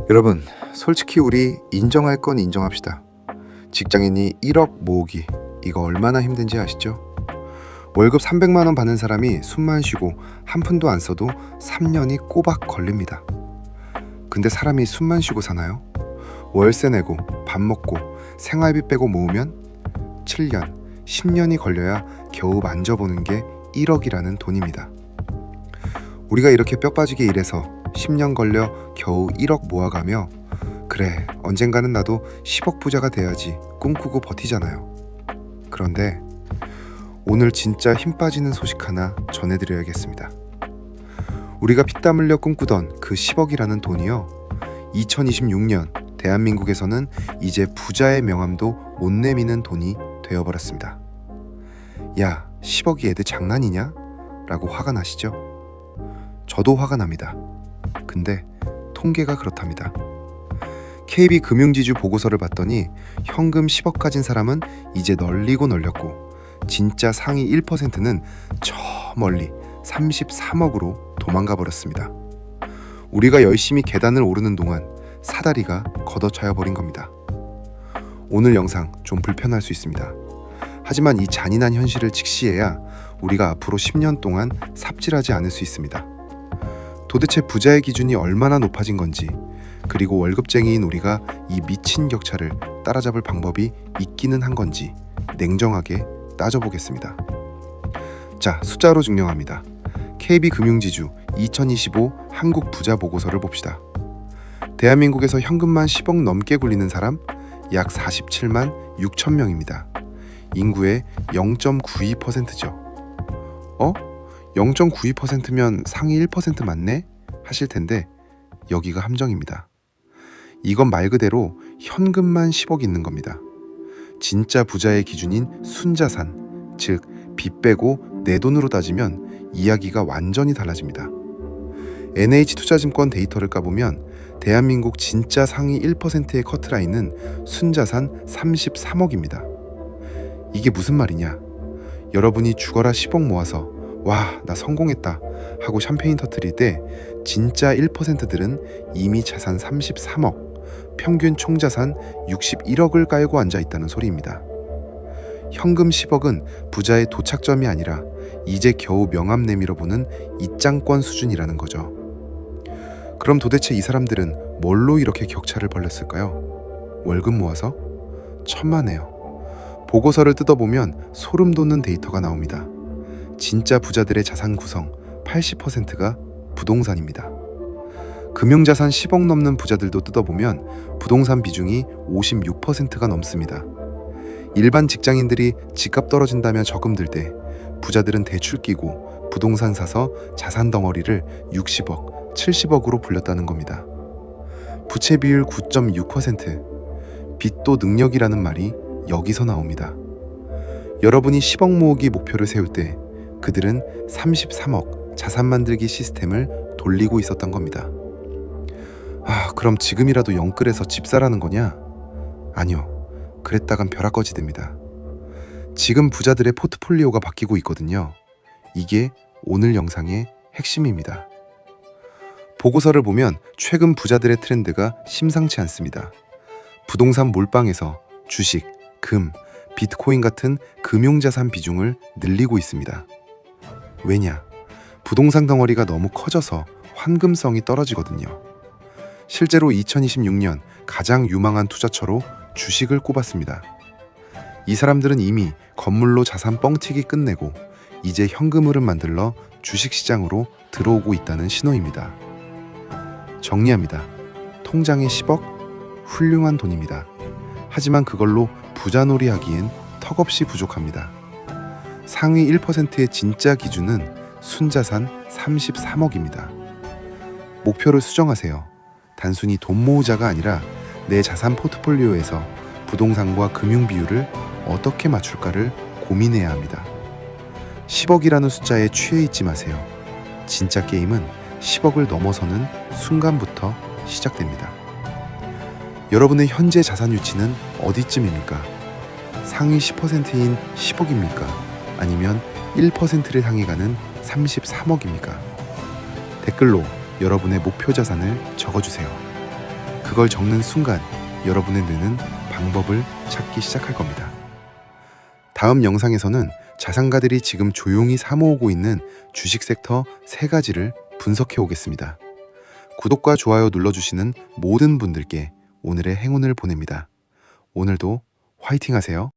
여러분, 솔직히 우리 인정할 건 인정합시다. 직장인이 1억 모으기, 이거 얼마나 힘든지 아시죠? 월급 300만 원 받는 사람이 숨만 쉬고 한 푼도 안 써도 3년이 꼬박 걸립니다. 근데 사람이 숨만 쉬고 사나요? 월세 내고 밥 먹고 생활비 빼고 모으면 7년, 10년이 걸려야 겨우 만져보는 게 1억이라는 돈입니다. 우리가 이렇게 뼈 빠지게 일해서 10년 걸려 겨우 1억 모아가며 그래, 언젠가는 나도 10억 부자가 돼야지 꿈꾸고 버티잖아요. 그런데 오늘 진짜 힘 빠지는 소식 하나 전해드려야겠습니다. 우리가 피땀 흘려 꿈꾸던 그 10억이라는 돈이요, 2026년 대한민국에서는 이제 부자의 명함도 못 내미는 돈이 되어버렸습니다. 야, 10억이 애들 장난이냐? 라고 화가 나시죠? 저도 화가 납니다. 근데 통계가 그렇답니다. KB금융지주 보고서를 봤더니 현금 10억 가진 사람은 이제 널리고 널렸고 진짜 상위 1%는 저 멀리 33억으로 도망가 버렸습니다. 우리가 열심히 계단을 오르는 동안 사다리가 걷어차여 버린 겁니다. 오늘 영상 좀 불편할 수 있습니다. 하지만 이 잔인한 현실을 직시해야 우리가 앞으로 10년 동안 삽질하지 않을 수 있습니다. 도대체 부자의 기준이 얼마나 높아진 건지, 그리고 월급쟁이인 우리가 이 미친 격차를 따라잡을 방법이 있기는 한 건지 냉정하게 따져보겠습니다. 자, 숫자로 증명합니다. KB금융지주 2025 한국 부자 보고서를 봅시다. 대한민국에서 현금만 10억 넘게 굴리는 사람 약 47만 6천 명입니다. 인구의 0.92%죠. 0.92%면 상위 1% 맞네? 하실 텐데 여기가 함정입니다. 이건 말 그대로 현금만 10억 있는 겁니다. 진짜 부자의 기준인 순자산, 즉 빚 빼고 내 돈으로 따지면 이야기가 완전히 달라집니다. NH투자증권 데이터를 까보면 대한민국 진짜 상위 1%의 커트라인은 순자산 33억입니다. 이게 무슨 말이냐? 여러분이 죽어라 10억 모아서 와, 나 성공했다 하고 샴페인 터뜨릴 때 진짜 1%들은 이미 자산 33억, 평균 총자산 61억을 깔고 앉아있다는 소리입니다. 현금 10억은 부자의 도착점이 아니라 이제 겨우 명함 내밀어 보는 입장권 수준이라는 거죠. 그럼 도대체 이 사람들은 뭘로 이렇게 격차를 벌렸을까요? 월급 모아서? 천만에요. 보고서를 뜯어보면 소름 돋는 데이터가 나옵니다. 진짜 부자들의 자산 구성 80%가 부동산입니다. 금융자산 10억 넘는 부자들도 뜯어보면 부동산 비중이 56%가 넘습니다. 일반 직장인들이 집값 떨어진다며 저금 들 때 부자들은 대출 끼고 부동산 사서 자산 덩어리를 60억, 70억으로 불렸다는 겁니다. 부채 비율 9.6%, 빚도 능력이라는 말이 여기서 나옵니다. 여러분이 10억 모으기 목표를 세울 때 그들은 33억 자산 만들기 시스템을 돌리고 있었던 겁니다. 그럼 지금이라도 영끌해서 집 사라는 거냐? 아니요. 그랬다간 벼락거지 됩니다. 지금 부자들의 포트폴리오가 바뀌고 있거든요. 이게 오늘 영상의 핵심입니다. 보고서를 보면 최근 부자들의 트렌드가 심상치 않습니다. 부동산 몰빵에서 주식, 금, 비트코인 같은 금융자산 비중을 늘리고 있습니다. 왜냐? 부동산 덩어리가 너무 커져서 환금성이 떨어지거든요. 실제로 2026년 가장 유망한 투자처로 주식을 꼽았습니다. 이 사람들은 이미 건물로 자산 뻥튀기 끝내고 이제 현금 흐름 만들러 주식시장으로 들어오고 있다는 신호입니다. 정리합니다. 통장에 10억? 훌륭한 돈입니다. 하지만 그걸로 부자놀이 하기엔 턱없이 부족합니다. 상위 1%의 진짜 기준은 순자산 33억입니다. 목표를 수정하세요. 단순히 돈 모으자가 아니라 내 자산 포트폴리오에서 부동산과 금융 비율을 어떻게 맞출까를 고민해야 합니다. 10억이라는 숫자에 취해 있지 마세요. 진짜 게임은 10억을 넘어서는 순간부터 시작됩니다. 여러분의 현재 자산 유치는 어디쯤입니까? 상위 10%인 10억입니까? 아니면 1%를 향해 가는 33억입니까? 댓글로 여러분의 목표 자산을 적어주세요. 그걸 적는 순간 여러분의 뇌는 방법을 찾기 시작할 겁니다. 다음 영상에서는 자산가들이 지금 조용히 사모으고 있는 주식 섹터 3가지를 분석해 오겠습니다. 구독과 좋아요 눌러주시는 모든 분들께 오늘의 행운을 보냅니다. 오늘도 화이팅 하세요.